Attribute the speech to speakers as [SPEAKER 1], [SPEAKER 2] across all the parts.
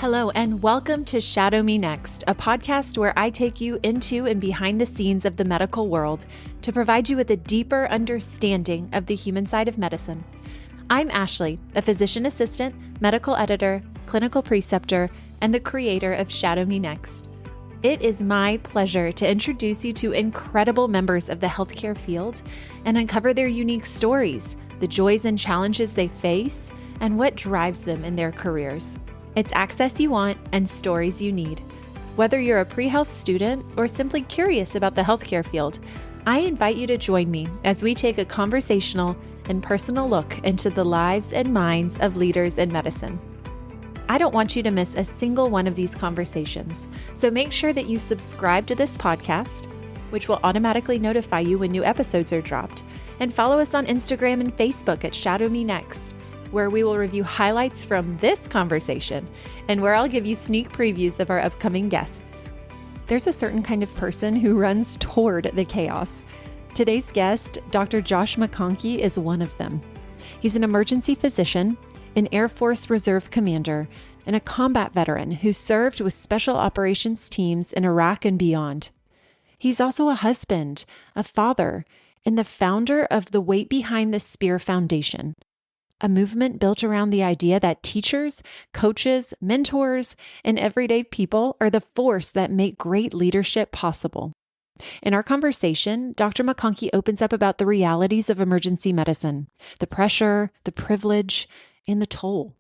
[SPEAKER 1] Hello, and welcome to Shadow Me Next, a podcast where I take you into and behind the scenes of the medical world to provide you with a deeper understanding of the human side of medicine. I'm Ashley, a physician assistant, medical editor, clinical preceptor, and the creator of Shadow Me Next. It is my pleasure to introduce you to incredible members of the healthcare field and uncover their unique stories, the joys and challenges they face, and what drives them in their careers. It's access you want and stories you need. Whether you're a pre-health student or simply curious about the healthcare field, I invite you to join me as we take a conversational and personal look into the lives and minds of leaders in medicine. I don't want you to miss a single one of these conversations, so make sure that you subscribe to this podcast, which will automatically notify you when new episodes are dropped, and follow us on Instagram and Facebook at Shadow Me Next, where we will review highlights from this conversation and where I'll give you sneak previews of our upcoming guests. There's a certain kind of person who runs toward the chaos. Today's guest, Dr. Josh McConkey, is one of them. He's an emergency physician, an Air Force Reserve commander, and a combat veteran who served with special operations teams in Iraq and beyond. He's also a husband, a father, and the founder of the Weight Behind the Spear Foundation, a movement built around the idea that teachers, coaches, mentors, and everyday people are the force that make great leadership possible. In our conversation, Dr. McConkey opens up about the realities of emergency medicine, the pressure, the privilege, and the toll.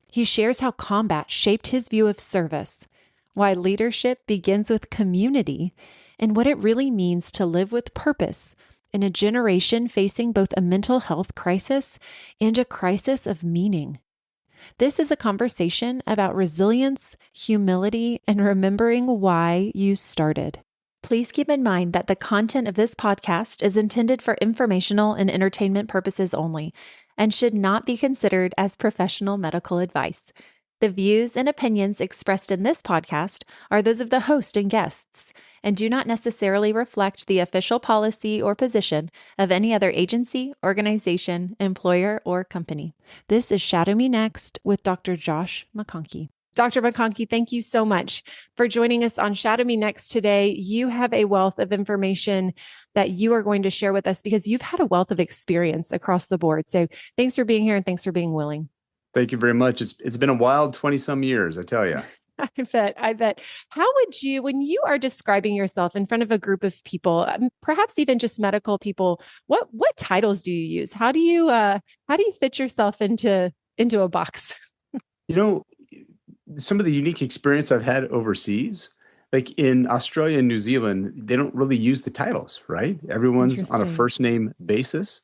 [SPEAKER 1] He shares how combat shaped his view of service, why leadership begins with community, and what it really means to live with purpose in a generation facing both a mental health crisis and a crisis of meaning. This is a conversation about resilience, humility, and remembering why you started. Please keep in mind that the content of this podcast is intended for informational and entertainment purposes only and should not be considered as professional medical advice. The views and opinions expressed in this podcast are those of the host and guests and do not necessarily reflect the official policy or position of any other agency, organization, employer, or company. This is Shadow Me Next with Dr. Josh McConkey. Dr. McConkey, thank you so much for joining us on Shadow Me Next today. You have a wealth of information that you are going to share with us because you've had a wealth of experience across the board. So thanks for being here and thanks for being willing.
[SPEAKER 2] Thank you very much. It's been a wild 20-some years, I tell you.
[SPEAKER 1] I bet. How would you, when you are describing yourself in front of a group of people, perhaps even just medical people, what titles do you use? How do you fit yourself into a box?
[SPEAKER 2] You know, some of the unique experience I've had overseas, like in Australia and New Zealand, they don't really use the titles, right? Everyone's on a first name basis.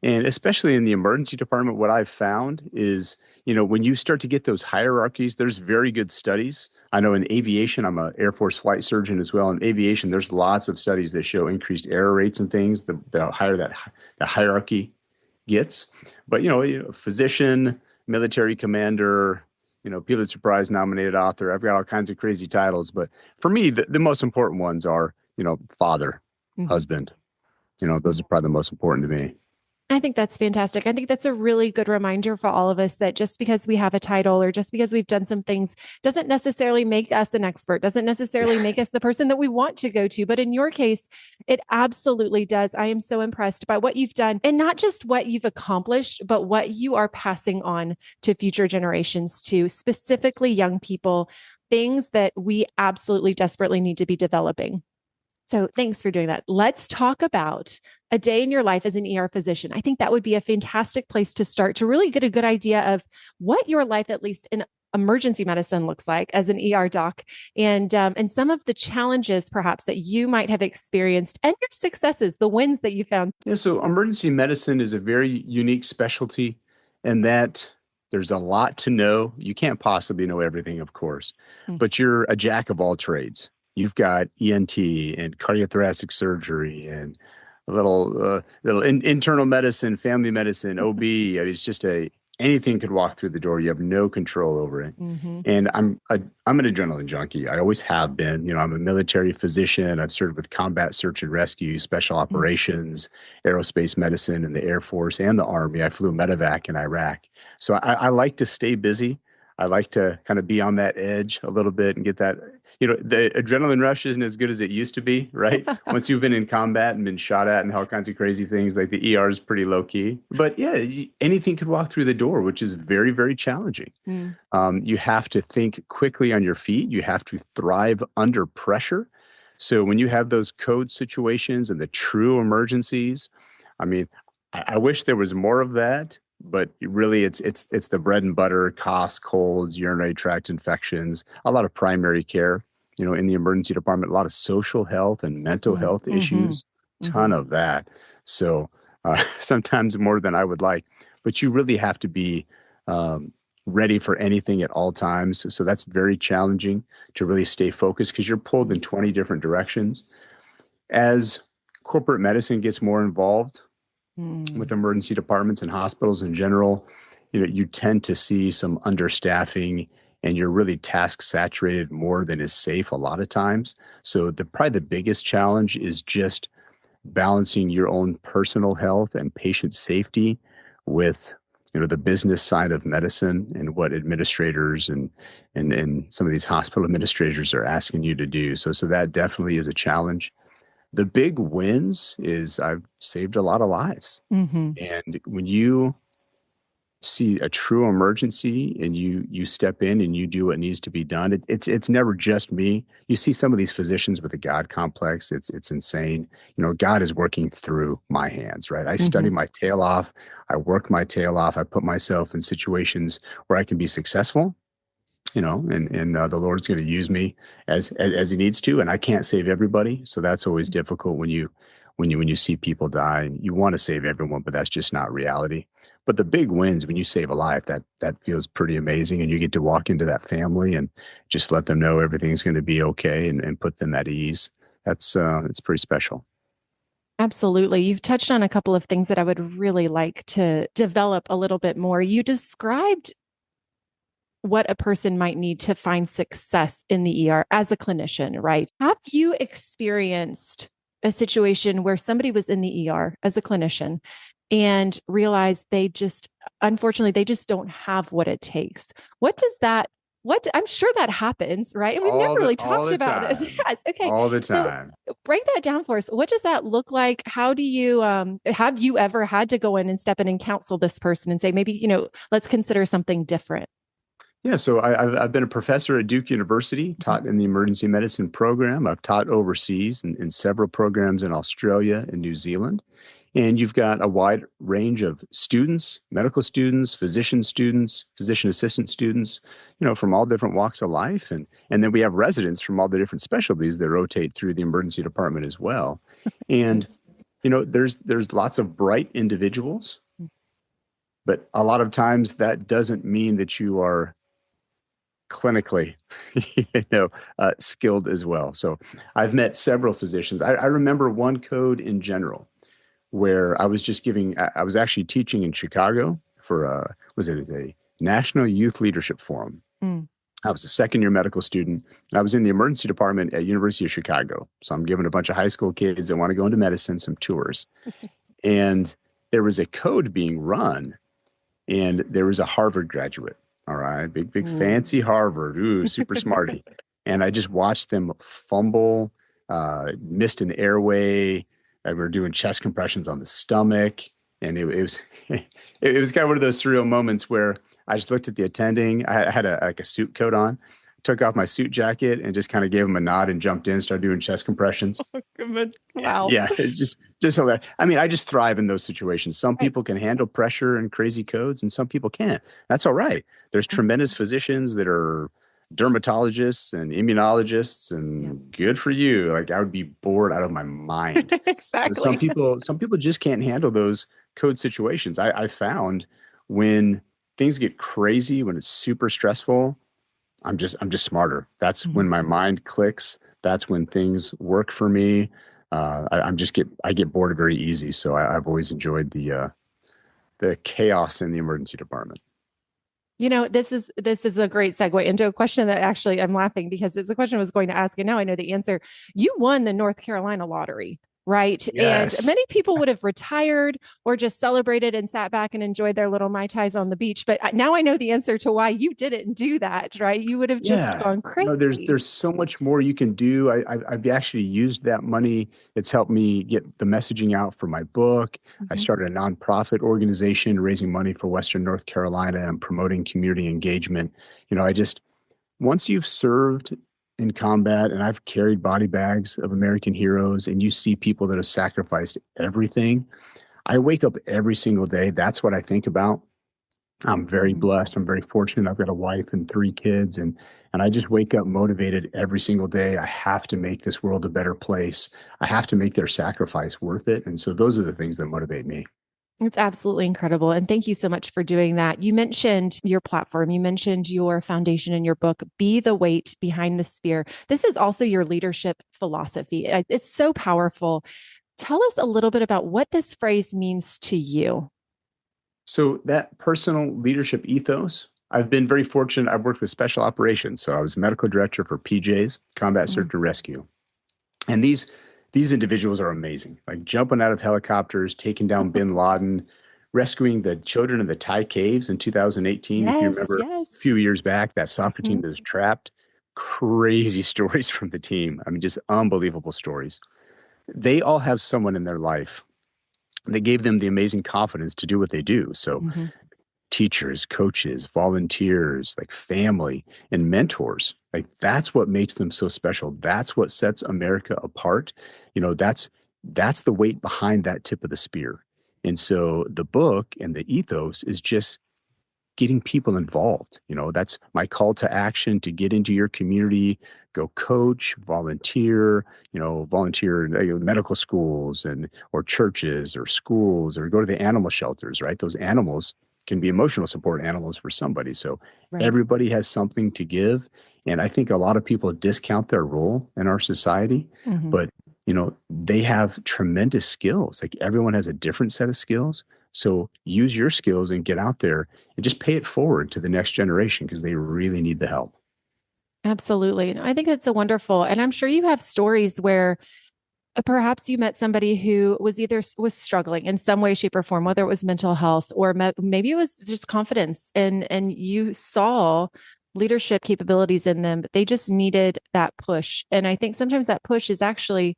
[SPEAKER 2] And especially in the emergency department, what I've found is, when you start to get those hierarchies, there's very good studies. I know in aviation, I'm an Air Force flight surgeon as well. In aviation, there's lots of studies that show increased error rates and things, the higher that hierarchy gets. But, physician, military commander, Pulitzer Prize nominated author, I've got all kinds of crazy titles. But for me, the most important ones are, father, husband. Those are probably the most important to me.
[SPEAKER 1] I think that's fantastic. I think that's a really good reminder for all of us that just because we have a title or just because we've done some things doesn't necessarily make us an expert, doesn't necessarily make us the person that we want to go to. But in your case, it absolutely does. I am so impressed by what you've done and not just what you've accomplished, but what you are passing on to future generations, to specifically young people, things that we absolutely desperately need to be developing. So thanks for doing that. Let's talk about a day in your life as an ER physician. I think that would be a fantastic place to start to really get a good idea of what your life, at least in emergency medicine, looks like as an ER doc, and some of the challenges perhaps that you might have experienced and your successes, the wins that you found.
[SPEAKER 2] Yeah, so emergency medicine is a very unique specialty in that there's a lot to know. You can't possibly know everything, of course, but you're a jack of all trades. You've got ENT and cardiothoracic surgery and a little internal medicine, family medicine, OB. It's just anything could walk through the door. You have no control over it. And I'm an adrenaline junkie. I always have been. I'm a military physician. I've served with combat search and rescue, special operations, aerospace medicine in the Air Force and the Army. I flew medevac in Iraq. So I like to stay busy. I like to kind of be on that edge a little bit and get that, the adrenaline rush isn't as good as it used to be, right? Once you've been in combat and been shot at and all kinds of crazy things, like the ER is pretty low key. But yeah, anything could walk through the door, which is very, very challenging. You have to think quickly on your feet. You have to thrive under pressure. So when you have those code situations and the true emergencies, I mean, I wish there was more of that, but really it's the bread and butter: coughs, colds, urinary tract infections, a lot of primary care, in the emergency department, a lot of social health and mental health issues, ton of that. So sometimes more than I would like, but you really have to be ready for anything at all times. So that's very challenging to really stay focused because you're pulled in 20 different directions. As corporate medicine gets more involved with emergency departments and hospitals in general, you tend to see some understaffing, and you're really task saturated more than is safe a lot of times. So probably the biggest challenge is just balancing your own personal health and patient safety with the business side of medicine and what administrators and some of these hospital administrators are asking you to do. So that definitely is a challenge. The big wins is I've saved a lot of lives. And when you see a true emergency and you step in and you do what needs to be done, it's never just me. You see some of these physicians with the God complex. It's insane. God is working through my hands, right? I study my tail off. I work my tail off. I put myself in situations where I can be successful, and the Lord's going to use me as he needs to. And I can't save everybody. So that's always difficult when you see people die, and you want to save everyone, but that's just not reality. But the big wins, when you save a life, that feels pretty amazing. And you get to walk into that family and just let them know everything's going to be okay and put them at ease. It's pretty special.
[SPEAKER 1] Absolutely. You've touched on a couple of things that I would really like to develop a little bit more. You described what a person might need to find success in the ER as a clinician, right? Have you experienced a situation where somebody was in the ER as a clinician and realized unfortunately, they just don't have what it takes? I'm sure that happens, right? And we've never really talked about this. Yes. Okay.
[SPEAKER 2] All the time.
[SPEAKER 1] So break that down for us. What does that look like? How do you, have you ever had to go in and step in and counsel this person and say, maybe, let's consider something different?
[SPEAKER 2] Yeah, so I've been a professor at Duke University, taught in the emergency medicine program. I've taught overseas in several programs in Australia and New Zealand. And you've got a wide range of students, medical students, physician assistant students, from all different walks of life. And then we have residents from all the different specialties that rotate through the emergency department as well. And, there's lots of bright individuals, but a lot of times that doesn't mean that you are clinically, skilled as well. So I've met several physicians. I remember one code in general where I was actually teaching in Chicago for a National Youth Leadership Forum. I was a second-year medical student. I was in the emergency department at University of Chicago. So I'm giving a bunch of high school kids that want to go into medicine some tours. And there was a code being run, and there was a Harvard graduate. All right. Big fancy Harvard. Ooh, super smarty. And I just watched them fumble, missed an airway. We were doing chest compressions on the stomach. And it was it was kind of one of those surreal moments where I just looked at the attending. I had a suit coat on, took off my suit jacket and just kind of gave him a nod and jumped in, started doing chest compressions.
[SPEAKER 1] Wow.
[SPEAKER 2] Yeah, it's just hilarious. I mean, I just thrive in those situations. Some people can handle pressure and crazy codes, and some people can't. That's all right. There's tremendous physicians that are dermatologists and immunologists, and good for you. Like, I would be bored out of my mind.
[SPEAKER 1] Exactly.
[SPEAKER 2] Some people just can't handle those code situations. I found when things get crazy, when it's super stressful, I'm just smarter. That's when my mind clicks. That's when things work for me. I get bored very easy. So I've always enjoyed the chaos in the emergency department.
[SPEAKER 1] This is a great segue into a question that actually I'm laughing because it's a question I was going to ask, and now I know the answer. You won the North Carolina lottery. right? And
[SPEAKER 2] Yes.
[SPEAKER 1] many people would have retired or just celebrated and sat back and enjoyed their little Mai Tais on the beach. But now I know the answer to why you didn't do that, right? You would have just
[SPEAKER 2] Yeah.
[SPEAKER 1] gone
[SPEAKER 2] No,
[SPEAKER 1] crazy.
[SPEAKER 2] there's so much more you can do. I've actually used that money. It's helped me get the messaging out for my book. I
[SPEAKER 1] Mhm.
[SPEAKER 2] started a nonprofit organization raising money for Western North Carolina and promoting community engagement. I just once you've served in combat, and I've carried body bags of American heroes, and you see people that have sacrificed everything, I wake up every single day. That's what I think about. I'm very
[SPEAKER 1] Mhm.
[SPEAKER 2] blessed. I'm very fortunate. I've got a wife and 3 kids, and I just wake up motivated every single day. I have to make this world a better place. I have to make their sacrifice worth it. And so those are the things that motivate me.
[SPEAKER 1] It's absolutely incredible. And thank you so much for doing that. You mentioned your platform, you mentioned your foundation in your book, Be the Weight Behind the Spear. This is also your leadership philosophy. It's so powerful. Tell us a little bit about what this phrase means to you.
[SPEAKER 2] So that personal leadership ethos, I've been very fortunate. I've worked with special operations. So I was medical director for PJs, Combat
[SPEAKER 1] Mm.
[SPEAKER 2] Search and Rescue. And these individuals are amazing, like jumping out of helicopters, taking down bin Laden, rescuing the children in the Thai caves in 2018. If you
[SPEAKER 1] Yes,
[SPEAKER 2] remember a
[SPEAKER 1] yes.
[SPEAKER 2] few years back, that soccer team
[SPEAKER 1] Mhm.
[SPEAKER 2] that was trapped, crazy stories from the team. I mean, just unbelievable stories. They all have someone in their life that gave them the amazing confidence to do what they do. So
[SPEAKER 1] Mhm.
[SPEAKER 2] teachers, coaches, volunteers, like family and mentors. Like that's what makes them so special. That's what sets America apart. That's the weight behind that tip of the spear. And so the book and the ethos is just getting people involved. That's my call to action to get into your community, go coach, volunteer in medical schools and or churches or schools or go to the animal shelters, right? Those animals can be emotional support animals for somebody. So
[SPEAKER 1] Right.
[SPEAKER 2] everybody has something to give. And I think a lot of people discount their role in our society,
[SPEAKER 1] Mhm.
[SPEAKER 2] but they have tremendous skills. Like everyone has a different set of skills. So use your skills and get out there and just pay it forward to the next generation because they really need the help.
[SPEAKER 1] Absolutely. And I think it's a wonderful, and I'm sure you have stories where perhaps you met somebody who was either was struggling in some way, shape, or form, whether it was mental health or maybe it was just confidence, and you saw leadership capabilities in them, but they just needed that push. And I think sometimes that push is actually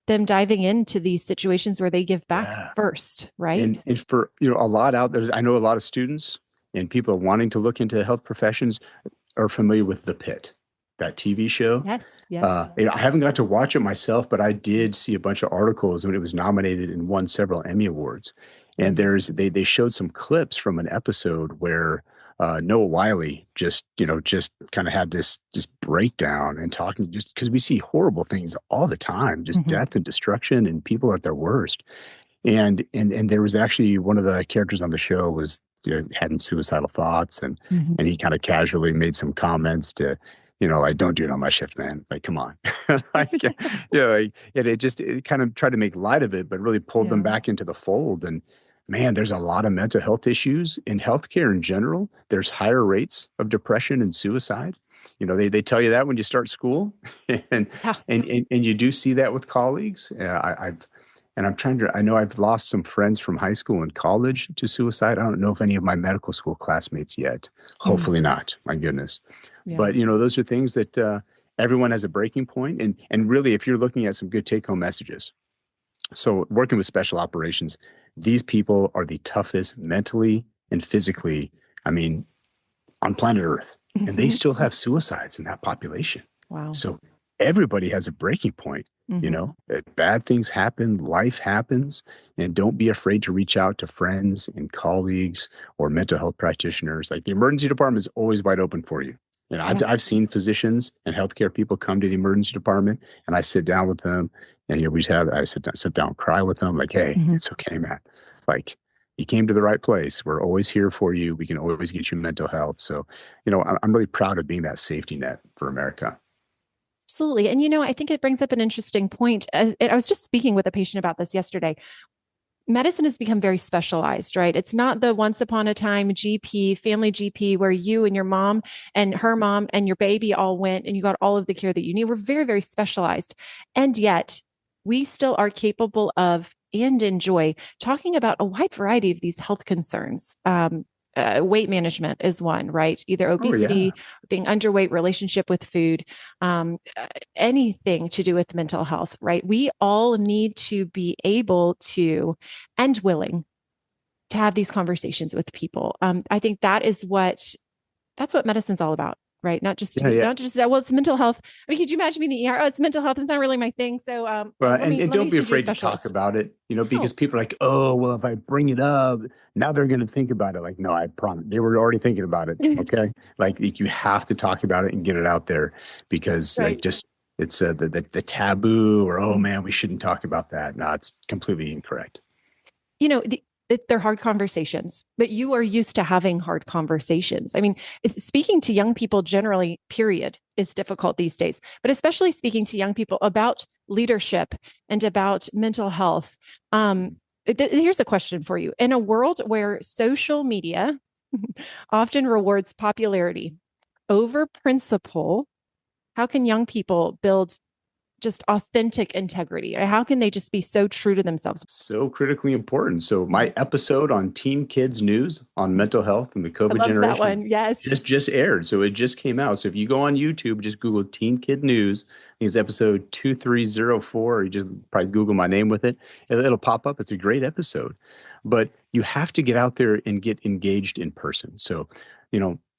[SPEAKER 1] them diving into these situations where they give back
[SPEAKER 2] Yeah.
[SPEAKER 1] first, right?
[SPEAKER 2] And for a lot out there, I know a lot of students and people wanting to look into health professions are familiar with The Pit, that TV show.
[SPEAKER 1] Yes, yes.
[SPEAKER 2] I haven't got to watch it myself, but I did see a bunch of articles when it was nominated and won several Emmy Awards. And
[SPEAKER 1] Mhm.
[SPEAKER 2] they showed some clips from an episode where Noah Wiley just kind of had this just breakdown and talking just because we see horrible things all the time, just
[SPEAKER 1] Mhm.
[SPEAKER 2] death and destruction and people at their worst. And there was actually one of the characters on the show was having suicidal thoughts, and
[SPEAKER 1] Mhm.
[SPEAKER 2] and he kind of casually made some comments to, like, don't do it on my shift, man. Like, come on. Like, and it kind of tried to make light of it, but really pulled them
[SPEAKER 1] Yeah.
[SPEAKER 2] back into the fold. And man, there's a lot of mental health issues in healthcare in general. There's higher rates of depression and suicide. They tell you that when you start school, and
[SPEAKER 1] Yeah.
[SPEAKER 2] and you do see that with colleagues. I know I've lost some friends from high school and college to suicide. I don't know if any of my medical school classmates yet.
[SPEAKER 1] Mm.
[SPEAKER 2] Hopefully not. My goodness.
[SPEAKER 1] Yeah.
[SPEAKER 2] But those are things that everyone has a breaking point. And really, if you're looking at some good take-home messages, so working with special operations, these people are the toughest mentally and physically. I mean, on planet Earth, and they still have suicides in that population.
[SPEAKER 1] Wow.
[SPEAKER 2] So everybody has a breaking point.
[SPEAKER 1] Mhm.
[SPEAKER 2] Bad things happen, life happens, and don't be afraid to reach out to friends and colleagues or mental health practitioners. Like the emergency department is always wide open for you.
[SPEAKER 1] Yeah.
[SPEAKER 2] I've seen physicians and healthcare people come to the emergency department, and I sit down with them, and I sit down, cry with them, like, hey,
[SPEAKER 1] Mhm.
[SPEAKER 2] it's okay, man. Like, you came to the right place. We're always here for you. We can always get you mental health. So, I'm really proud of being that safety net for America.
[SPEAKER 1] Absolutely. And I think it brings up an interesting point. I was just speaking with a patient about this yesterday. Medicine has become very specialized, right? It's not the once upon a time GP, family GP, where you and your mom and her mom and your baby all went and you got all of the care that you need. We're very, very specialized. And yet, we still are capable of and enjoy talking about a wide variety of these health concerns. Weight management is one, right? Either
[SPEAKER 2] Oh yeah.
[SPEAKER 1] obesity, being underweight, relationship with food, anything to do with mental health, right? We all need to be able to and willing to have these conversations with people. I think that's what medicine's all about, right? Not just to
[SPEAKER 2] Yeah,
[SPEAKER 1] be,
[SPEAKER 2] yeah.
[SPEAKER 1] not just, well, it's mental health. I mean, could you imagine being in the ER? Oh, it's mental health. It's not really my thing. So
[SPEAKER 2] Well,
[SPEAKER 1] let me,
[SPEAKER 2] and
[SPEAKER 1] let me
[SPEAKER 2] don't be
[SPEAKER 1] send you a
[SPEAKER 2] afraid to talk
[SPEAKER 1] specialist.
[SPEAKER 2] about it, because
[SPEAKER 1] No,
[SPEAKER 2] people are like, oh, well, if I bring it up, now they're going to think about it. Like, no, I promise. They were already thinking about it. Okay. Like, you have to talk about it and get it out there because, like,
[SPEAKER 1] right.
[SPEAKER 2] just it's the taboo or, oh man, we shouldn't talk about that. No, it's completely incorrect.
[SPEAKER 1] You know, they're hard conversations, but you are used to having hard conversations. I mean, speaking to young people generally, period, is difficult these days, but especially speaking to young people about leadership and about mental health. Here's a question for you. In a world where social media often rewards popularity over principle, how can young people build just authentic integrity? How can they just be so true to themselves?
[SPEAKER 2] So critically important. So
[SPEAKER 1] Mhm.
[SPEAKER 2] my episode on Teen Kids News on mental health and the
[SPEAKER 1] I
[SPEAKER 2] COVID
[SPEAKER 1] loved that
[SPEAKER 2] generation
[SPEAKER 1] one. Yes.
[SPEAKER 2] just aired. So it just came out. So if you go on YouTube, just Google Teen Kid News. I think it's episode 2304. Or you just probably Google my name with it. It'll pop up. It's a great episode. But you have to get out there and get engaged in person. So,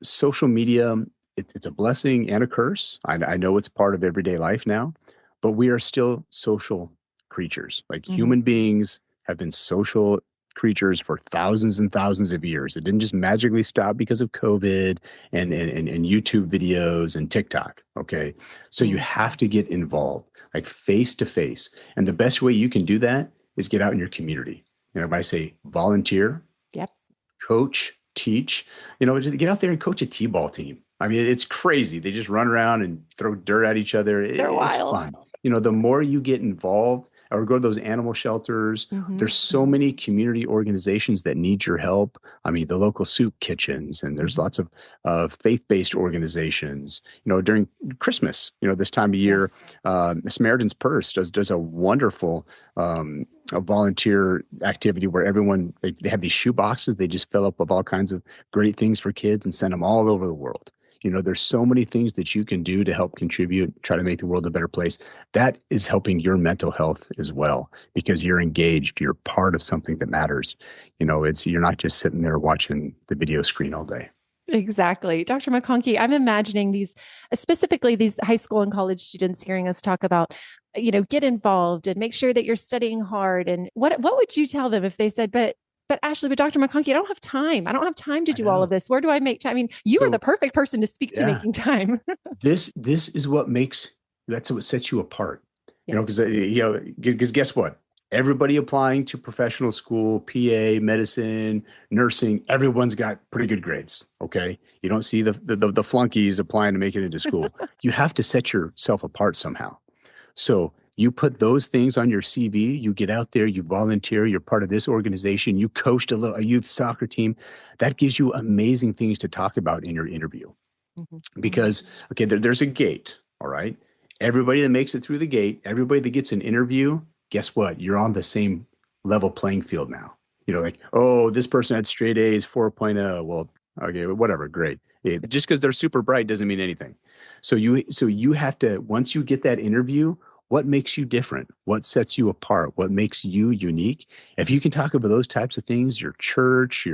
[SPEAKER 2] social media, it's a blessing and a curse. I know it's part of everyday life now, but we are still social creatures. Like
[SPEAKER 1] Mhm.
[SPEAKER 2] human beings have been social creatures for thousands and thousands of years. It didn't just magically stop because of COVID and YouTube videos and TikTok. Okay. So you
[SPEAKER 1] Mm.
[SPEAKER 2] have to get involved, like face to face. And the best way you can do that is get out in your community. I say volunteer,
[SPEAKER 1] Yep.
[SPEAKER 2] coach, teach, just get out there and coach a T-ball team. I mean, it's crazy. They just run around and throw dirt at each other.
[SPEAKER 1] They're
[SPEAKER 2] It's
[SPEAKER 1] wild.
[SPEAKER 2] fun. The more you get involved or go to those animal shelters,
[SPEAKER 1] Hmm.
[SPEAKER 2] there's so many community organizations that need your help. I mean, the local soup kitchens, and there's lots of faith-based organizations. During Christmas, this time of year,
[SPEAKER 1] Yes.
[SPEAKER 2] Samaritan's Purse does a wonderful a volunteer activity where everyone they have these shoe boxes they just fill up with all kinds of great things for kids and send them all over the world. There's so many things that you can do to help contribute, try to make the world a better place. That is helping your mental health as well because you're engaged, you're part of something that matters. It's you're not just sitting there watching the video screen all day.
[SPEAKER 1] Exactly. Dr. McConkey, I'm imagining these, specifically these high school and college students hearing us talk about, get involved and make sure that you're studying hard. And what would you tell them if they said, but Ashley, but Dr. McConkey, I don't have time. I don't have time to
[SPEAKER 2] I
[SPEAKER 1] do all of
[SPEAKER 2] know.
[SPEAKER 1] this. Where do I make time? I mean, you are the
[SPEAKER 2] So
[SPEAKER 1] perfect person to speak to
[SPEAKER 2] yeah,
[SPEAKER 1] making time.
[SPEAKER 2] this is what makes that's what sets you apart.
[SPEAKER 1] Yes.
[SPEAKER 2] Because guess what? Everybody applying to professional school, PA, medicine, nursing, everyone's got pretty good grades. Okay, you don't see the flunkies applying to make it into school. You have to set yourself apart somehow. So you put those things on your CV, you get out there, you volunteer, you're part of this organization, you coached a youth soccer team. That gives you amazing things to talk about in your interview.
[SPEAKER 1] Mhm.
[SPEAKER 2] Because, okay, there's a gate, all right? Everybody that makes it through the gate, everybody that gets an interview, guess what? You're on the same level playing field now. Like, oh, this person had straight A's 4.0. Well, okay, whatever, great. Just because they're super bright doesn't mean anything. So you have to, once you get that interview, what makes you different? What sets you apart? What makes you unique? If you can talk about those types of things, your church,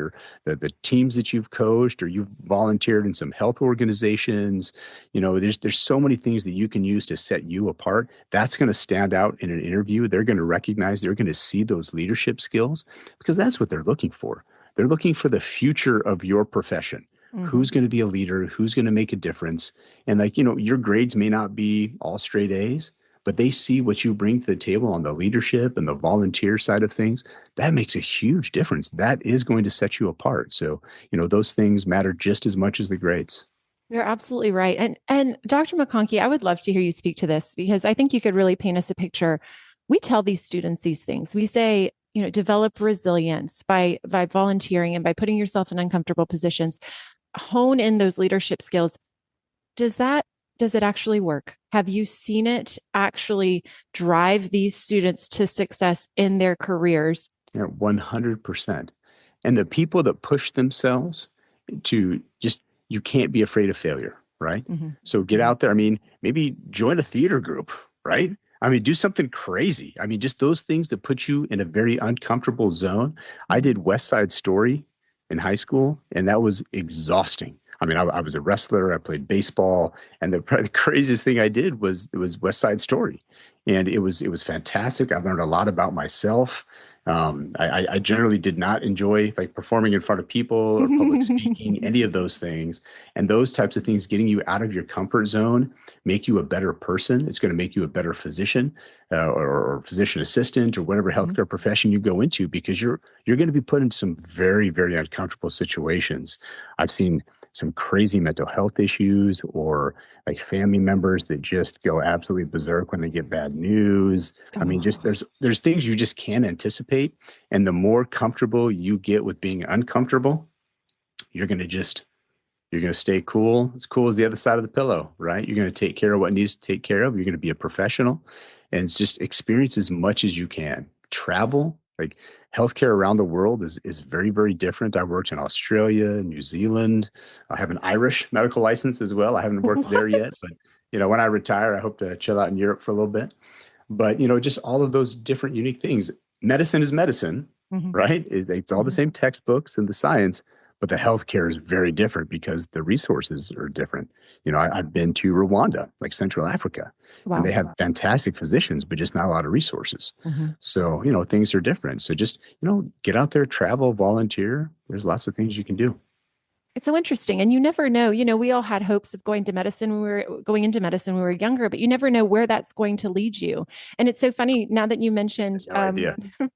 [SPEAKER 2] the teams that you've coached or you've volunteered in some health organizations, there's so many things that you can use to set you apart. That's going to stand out in an interview. They're going to recognize, they're going to see those leadership skills because that's what they're looking for. They're looking for the future of your profession.
[SPEAKER 1] Mhm.
[SPEAKER 2] Who's going to be a leader? Who's going to make a difference? And your grades may not be all straight A's, but they see what you bring to the table on the leadership and the volunteer side of things. That makes a huge difference. That is going to set you apart. So, those things matter just as much as the grades.
[SPEAKER 1] You're absolutely right. And Dr. McConkey, I would love to hear you speak to this because I think you could really paint us a picture. We tell these students these things. We say, develop resilience by volunteering and by putting yourself in uncomfortable positions, hone in those leadership skills. Does that does it actually work? Have you seen it actually drive these students to success in their careers?
[SPEAKER 2] Yeah, 100%. And the people that push themselves to just, you can't be afraid of failure, right?
[SPEAKER 1] Mm-hmm.
[SPEAKER 2] So get out there. I mean, maybe join a theater group, right? I mean, do something crazy. I mean, just those things that put you in a very uncomfortable zone. I did West Side Story in high school, and that was exhausting. I mean, I was a wrestler. I played baseball, and the craziest thing I did was it was West Side Story, and it was fantastic. I learned a lot about myself. I generally did not enjoy like performing in front of people or public speaking, any of those things. And those types of things, getting you out of your comfort zone, make you a better person. It's going to make you a better physician or physician assistant or whatever healthcare profession you go into, because you're going to be put in some very, very uncomfortable situations. I've seen some crazy mental health issues or like family members that just go absolutely berserk when they get bad news. I mean, just there's things you just can't anticipate. And the more comfortable you get with being uncomfortable, you're going to stay cool. As cool as the other side of the pillow, right? You're going to take care of what needs to take care of. You're going to be a professional, and it's just experience as much as you can. Travel, like healthcare around the world is very, very different. I worked in Australia, New Zealand. I have an Irish medical license as well. I haven't worked there yet, but when I retire, I hope to chill out in Europe for a little bit. But just all of those different unique things. Medicine is medicine, right? It's all the same textbooks and the science, but the healthcare is very different because the resources are different. I've been to Rwanda, like Central Africa, and they have fantastic physicians, but just not a lot of resources. So, things are different. So just, get out there, travel, volunteer. There's lots of things you can do.
[SPEAKER 1] It's so interesting. And you never know, we all had hopes of going into medicine when we were younger, but you never know where that's going to lead you. And it's so funny now that you mentioned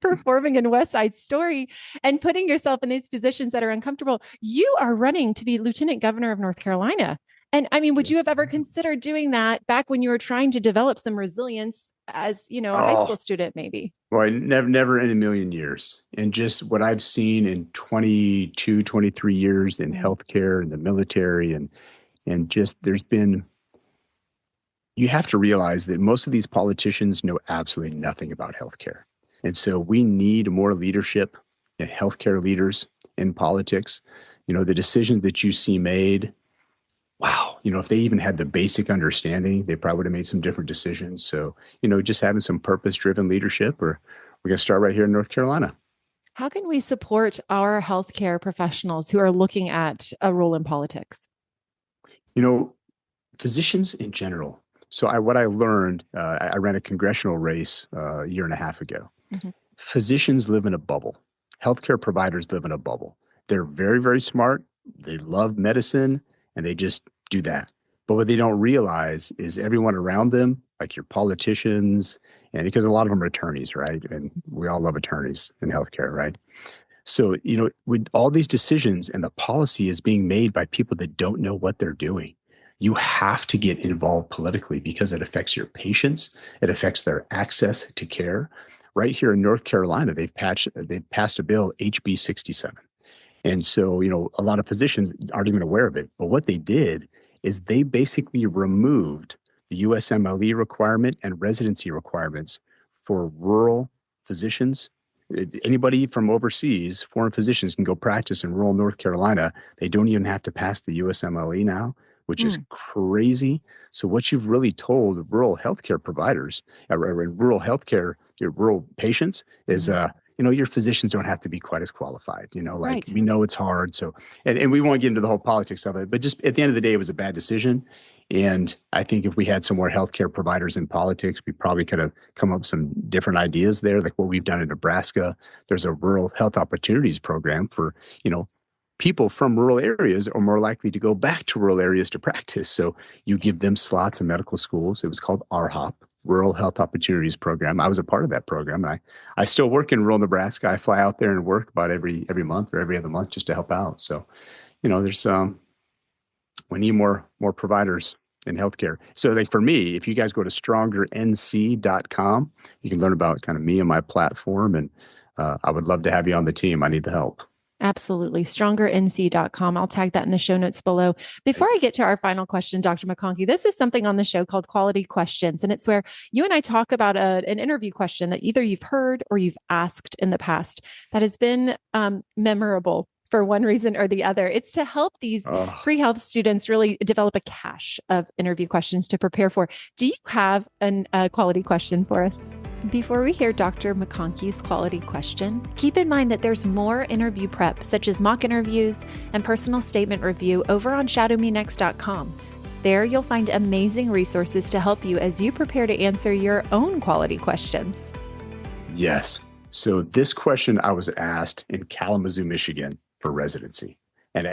[SPEAKER 1] performing in West Side Story and putting yourself in these positions that are uncomfortable. You are running to be Lieutenant Governor of North Carolina. And I mean, would you have ever considered doing that back when you were trying to develop some resilience as, a high school student, maybe?
[SPEAKER 2] Well, never in a million years. And just what I've seen in 22, 23 years in healthcare and the military and just you have to realize that most of these politicians know absolutely nothing about healthcare. And so we need more leadership and healthcare leaders in politics. The decisions that you see made, wow, if they even had the basic understanding, they probably would have made some different decisions. So, just having some purpose-driven leadership, or we're going to start right here in North Carolina.
[SPEAKER 1] How can we support our healthcare professionals who are looking at a role in politics?
[SPEAKER 2] Physicians in general. So what I learned, I ran a congressional race a year and a half ago. Physicians live in a bubble. Healthcare providers live in a bubble. They're very, very smart. They love medicine, and they just do that. But what they don't realize is everyone around them, like your politicians, and because a lot of them are attorneys, right? And we all love attorneys in healthcare, right? So, with all these decisions and the policy is being made by people that don't know what they're doing, you have to get involved politically because it affects your patients. It affects their access to care. Right here in North Carolina, they've passed a bill, HB 67. And so, a lot of physicians aren't even aware of it. But what they did is they basically removed the USMLE requirement and residency requirements for rural physicians. Anybody from overseas, foreign physicians can go practice in rural North Carolina. They don't even have to pass the USMLE now, which is crazy. So what you've really told rural healthcare providers, rural healthcare, your rural patients is, your physicians don't have to be quite as qualified, we know it's hard. So, and we won't get into the whole politics of it, but just at the end of the day, it was a bad decision. And I think if we had some more healthcare providers in politics, we probably could have come up with some different ideas there, like what we've done in Nebraska. There's a rural health opportunities program for, people from rural areas are more likely to go back to rural areas to practice. So you give them slots in medical schools. It was called RHOP, Rural Health Opportunities Program. I was a part of that program. And I still work in rural Nebraska. I fly out there and work about every month or every other month just to help out. So, there's we need more providers in healthcare. So like for me, if you guys go to strongernc.com, you can learn about kind of me and my platform. And I would love to have you on the team. I need the help.
[SPEAKER 1] Absolutely. StrongerNC.com. I'll tag that in the show notes below. Before I get to our final question, Dr. McConkey, this is something on the show called Quality Questions. And it's where you and I talk about an interview question that either you've heard or you've asked in the past that has been memorable for one reason or the other. It's to help these pre-health students really develop a cache of interview questions to prepare for. Do you have a quality question for us? Before we hear Dr. McConkey's quality question, keep in mind that there's more interview prep, such as mock interviews and personal statement review, over on shadowmenext.com. There, you'll find amazing resources to help you as you prepare to answer your own quality questions.
[SPEAKER 2] Yes. So this question I was asked in Kalamazoo, Michigan for residency. And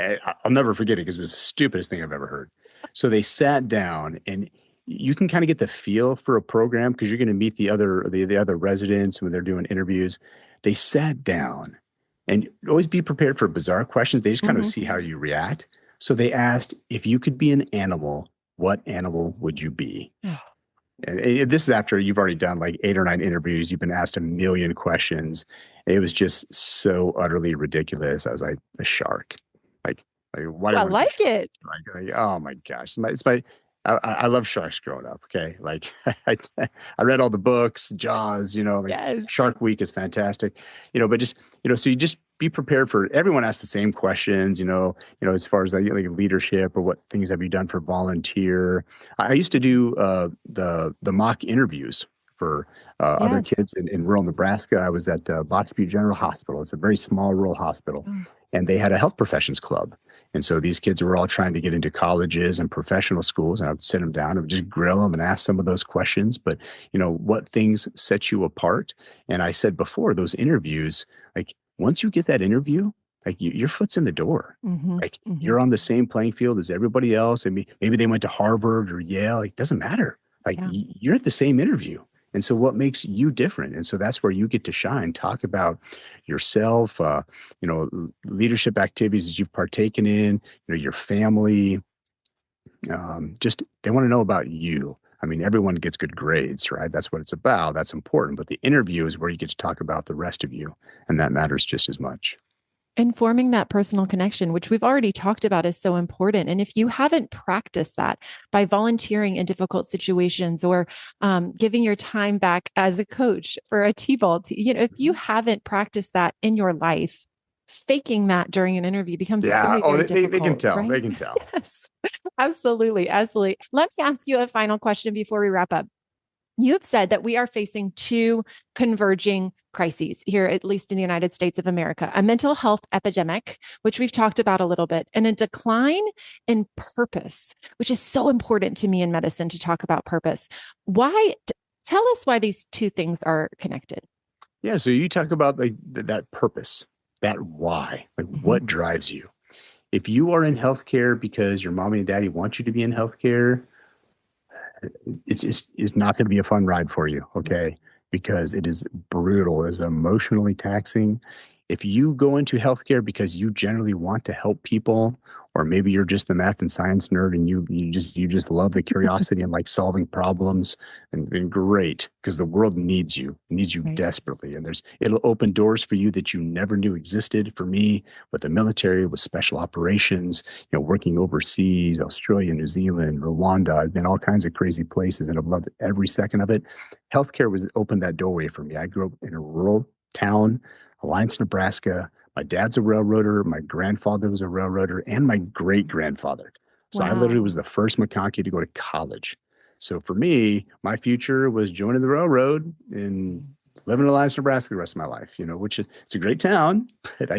[SPEAKER 2] I'll never forget it because it was the stupidest thing I've ever heard. So they sat down, and you can kind of get the feel for a program because you're going to meet the other residents when they're doing interviews. They sat down, and always be prepared for bizarre questions. They just kind of see how you react. So they asked, if you could be an animal, what animal would you be? And this is after you've already done like 8 or 9 interviews. You've been asked a million questions. It was just so utterly ridiculous. I was like, a shark. Like why?
[SPEAKER 1] I like it.
[SPEAKER 2] Like, oh my gosh, I love sharks growing up. Okay. Like I read all the books, Jaws,
[SPEAKER 1] Yes.
[SPEAKER 2] Shark Week is fantastic, but just, so you just be prepared for, everyone asks the same questions, as far as like leadership or what things have you done for volunteer. I used to do the mock interviews for other kids in rural Nebraska. I was at Bottsville General Hospital. It's a very small rural hospital. And they had a health professions club. And so these kids were all trying to get into colleges and professional schools. And I would sit them down and just grill them and ask some of those questions. But, what things set you apart? And I said before, those interviews, like once you get that interview, like your foot's in the door. You're on the same playing field as everybody else. And maybe they went to Harvard or Yale. Like, it doesn't matter. Like you're at the same interview. And so what makes you different? And so that's where you get to shine. Talk about yourself, leadership activities that you've partaken in, your family. Just they want to know about you. I mean, everyone gets good grades, right? That's what it's about. That's important. But the interview is where you get to talk about the rest of you. And that matters just as much.
[SPEAKER 1] And forming that personal connection, which we've already talked about, is so important. And if you haven't practiced that by volunteering in difficult situations or giving your time back as a coach for a T-ball team, if you haven't practiced that in your life, faking that during an interview becomes very difficult.
[SPEAKER 2] They can tell.
[SPEAKER 1] Right?
[SPEAKER 2] They can tell.
[SPEAKER 1] Yes, absolutely. Absolutely. Let me ask you a final question before we wrap up. You have said that we are facing 2 converging crises here, at least in the United States of America: a mental health epidemic, which we've talked about a little bit, and a decline in purpose, which is so important to me in medicine to talk about purpose. Tell us why these 2 things are connected.
[SPEAKER 2] Yeah. So you talk about like that purpose, that why, like what drives you. If you are in healthcare because your mommy and daddy want you to be in healthcare, it's not going to be a fun ride for you, okay? Because it is brutal, it's emotionally taxing. If you go into healthcare because you generally want to help people, or maybe you're just the math and science nerd and you just love the curiosity and like solving problems, and great, because the world needs you. It needs you desperately. And it'll open doors for you that you never knew existed. For me, with the military, with special operations, working overseas, Australia, New Zealand, Rwanda, I've been all kinds of crazy places and I've loved every second of it. Healthcare opened that doorway for me. I grew up in a rural town, Alliance, Nebraska. My dad's a railroader. My grandfather was a railroader, and my great-grandfather. So I literally was the first McConkey to go to college. So for me, my future was joining the railroad and living in Alliance, Nebraska the rest of my life, which it's a great town, but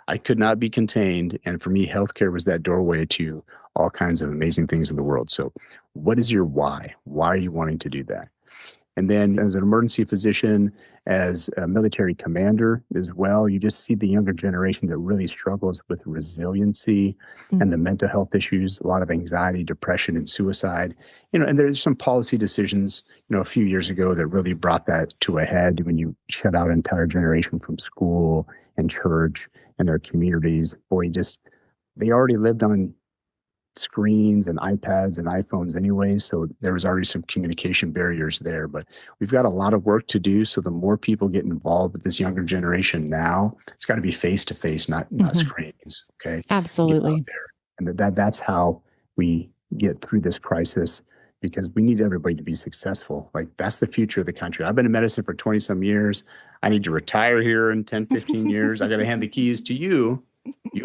[SPEAKER 2] I could not be contained. And for me, healthcare was that doorway to all kinds of amazing things in the world. So what is your why? Why are you wanting to do that? And then as an emergency physician, as a military commander as well, you just see the younger generation that really struggles with resiliency and the mental health issues, a lot of anxiety, depression, and suicide. And there's some policy decisions, a few years ago that really brought that to a head when you shut out an entire generation from school and church and their communities. Boy, they already lived on screens and iPads and iPhones anyway, so there was already some communication barriers there. But we've got a lot of work to do. So the more people get involved with this younger generation now, it's got to be face to face, not screens. Okay,
[SPEAKER 1] Absolutely.
[SPEAKER 2] Get out there. And that's how we get through this crisis, because we need everybody to be successful. Like, that's the future of the country. I've been in medicine for 20 some years. I need to retire here in 10, 15 years. I got to hand the keys to you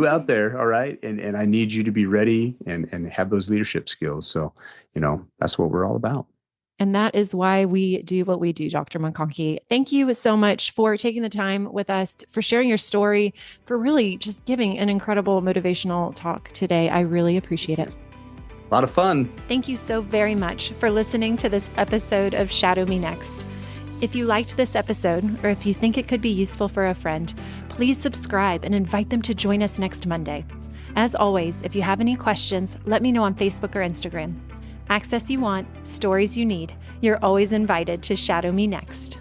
[SPEAKER 2] out there. All right. And I need you to be ready and have those leadership skills. So, that's what we're all about.
[SPEAKER 1] And that is why we do what we do, Dr. McConkey. Thank you so much for taking the time with us, for sharing your story, for really just giving an incredible motivational talk today. I really appreciate it.
[SPEAKER 2] A lot of fun.
[SPEAKER 1] Thank you so very much for listening to this episode of Shadow Me Next. If you liked this episode, or if you think it could be useful for a friend, please subscribe and invite them to join us next Monday. As always, if you have any questions, let me know on Facebook or Instagram. Access you want, stories you need. You're always invited to Shadow Me Next.